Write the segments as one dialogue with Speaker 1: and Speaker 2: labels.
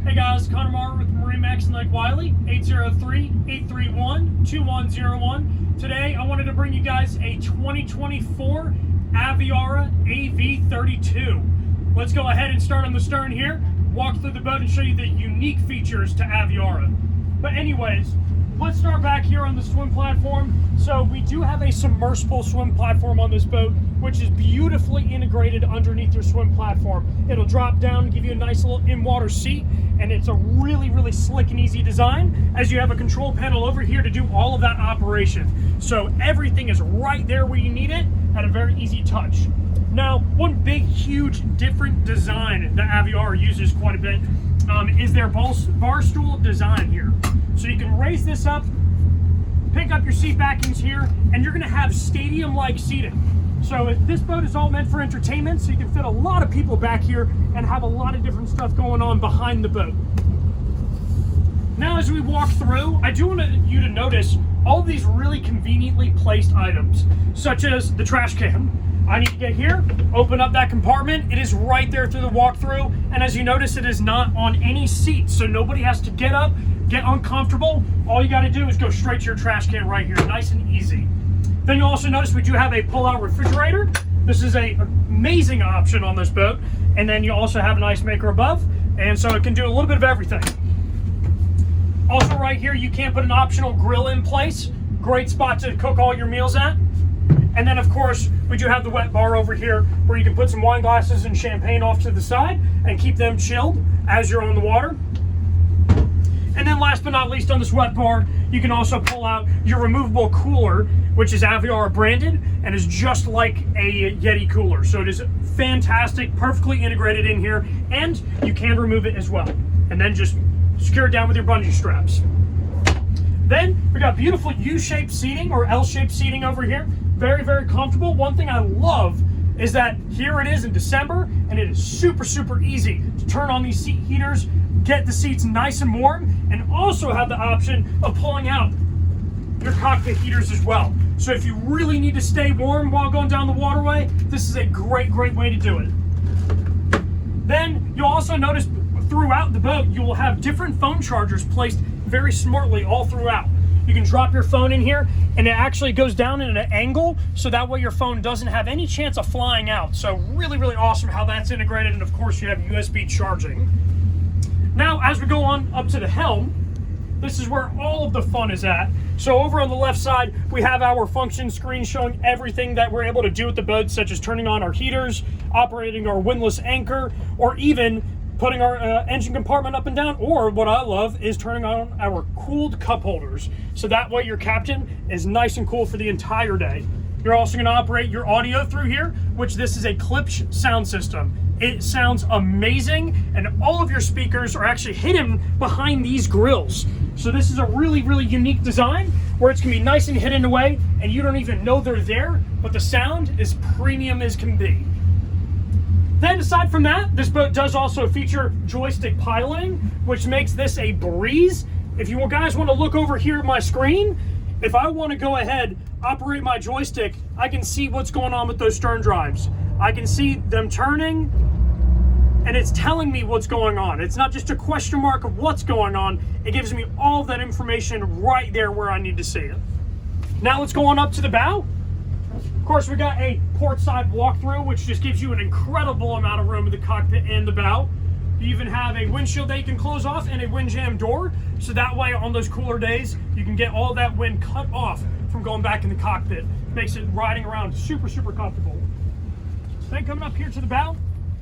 Speaker 1: Hey guys, Connor with MarineMax Lake Wylie, 803-831-2101. Today I wanted to bring you guys a 2024 Aviara AV32. Let's go ahead and start on the stern here, walk through the boat and show you the unique features to Aviara. But anyways, let's start back here on the swim platform. So we do have a submersible swim platform on this boat, which is beautifully integrated underneath your swim platform. It'll drop down and give you a nice little in-water seat, and it's a really slick and easy design, as you have a control panel over here to do all of that operation. So everything is right there where you need it at a very easy touch. Now, one big, huge, different design that Aviara uses quite a bit is their bar stool design here. So you can raise this up, pick up your seat backings here, and you're gonna have stadium-like seating. So this boat is all meant for entertainment, so you can fit a lot of people back here and have a lot of different stuff going on behind the boat. Now, as we walk through, I do want you to notice all of these really conveniently placed items, such as the trash can. I need to get here, open up that compartment. It is right there through the walkthrough, and as you notice, it is not on any seat, so nobody has to get up, get uncomfortable. All you got to do is go straight to your trash can right here, nice and easy. Then you'll also notice we do have a pull-out refrigerator. This is an amazing option on this boat. And then you also have an ice maker above, and so it can do a little bit of everything. Also right here, you can put an optional grill in place. Great spot to cook all your meals at. And then of course, we do have the wet bar over here where you can put some wine glasses and champagne off to the side and keep them chilled as you're on the water. And then last but not least, on this wet bar, you can also pull out your removable cooler, which is Aviara branded and is just like a Yeti cooler. So it is fantastic, perfectly integrated in here, and you can remove it as well. And then just secure it down with your bungee straps. Then we got beautiful U-shaped seating or L-shaped seating over here. Very comfortable. One thing I love is that here it is in December, and it is super easy to turn on these seat heaters, get the seats nice and warm, and also have the option of pulling out your cockpit heaters as well. So if you really need to stay warm while going down the waterway, this is a great way to do it. Then you'll also notice throughout the boat, you will have different phone chargers placed very smartly all throughout. You can drop your phone in here, and it actually goes down in an angle, so that way your phone doesn't have any chance of flying out. So really awesome how that's integrated, and of course you have USB charging. Now, as we go on up to the helm, this is where all of the fun is at. So over on the left side, we have our function screen showing everything that we're able to do with the boat, such as turning on our heaters, operating our windlass anchor, or even putting our engine compartment up and down, or what I love is turning on our cooled cup holders. So that way your captain is nice and cool for the entire day. You're also gonna operate your audio through here, which this is a Klipsch sound system. It sounds amazing, and all of your speakers are actually hidden behind these grills. So this is a really unique design where it's gonna be nice and hidden away, and you don't even know they're there, but the sound is premium as can be. Then aside from that, this boat does also feature joystick piloting, which makes this a breeze. If you guys want to look over here at my screen, if I want to go ahead, operate my joystick, I can see what's going on with those stern drives. I can see them turning, and it's telling me what's going on. It's not just a question mark of what's going on. It gives me all of that information right there where I need to see it. Now let's go on up to the bow. Of course, we got a port side walkthrough, which just gives you an incredible amount of room in the cockpit and the bow. You even have a windshield that you can close off and a wind jam door. So that way on those cooler days, you can get all that wind cut off from going back in the cockpit. Makes it riding around super comfortable. Then coming up here to the bow,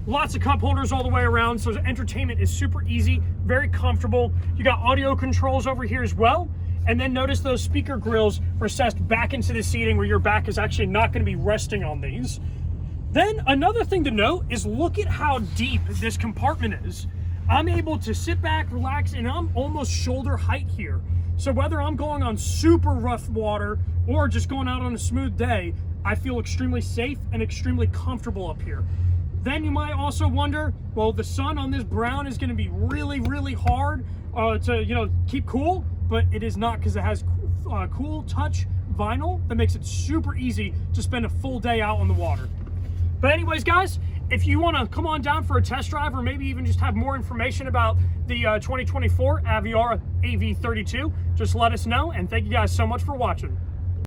Speaker 1: lots of cup holders all the way around. So entertainment is super easy, very comfortable. You got audio controls over here as well. And then notice those speaker grills recessed back into the seating where your back is actually not going to be resting on these. Then another thing to note is look at how deep this compartment is. I'm able to sit back, relax, and I'm almost shoulder height here. So whether I'm going on super rough water or just going out on a smooth day, I feel extremely safe and extremely comfortable up here. Then you might also wonder, well, the sun on this brown is going to be really hard to keep cool. But it is not, because it has cool touch vinyl that makes it super easy to spend a full day out on the water. But anyways, guys, if you want to come on down for a test drive, or maybe even just have more information about the 2024 Aviara AV32, just let us know. And thank you guys so much for watching.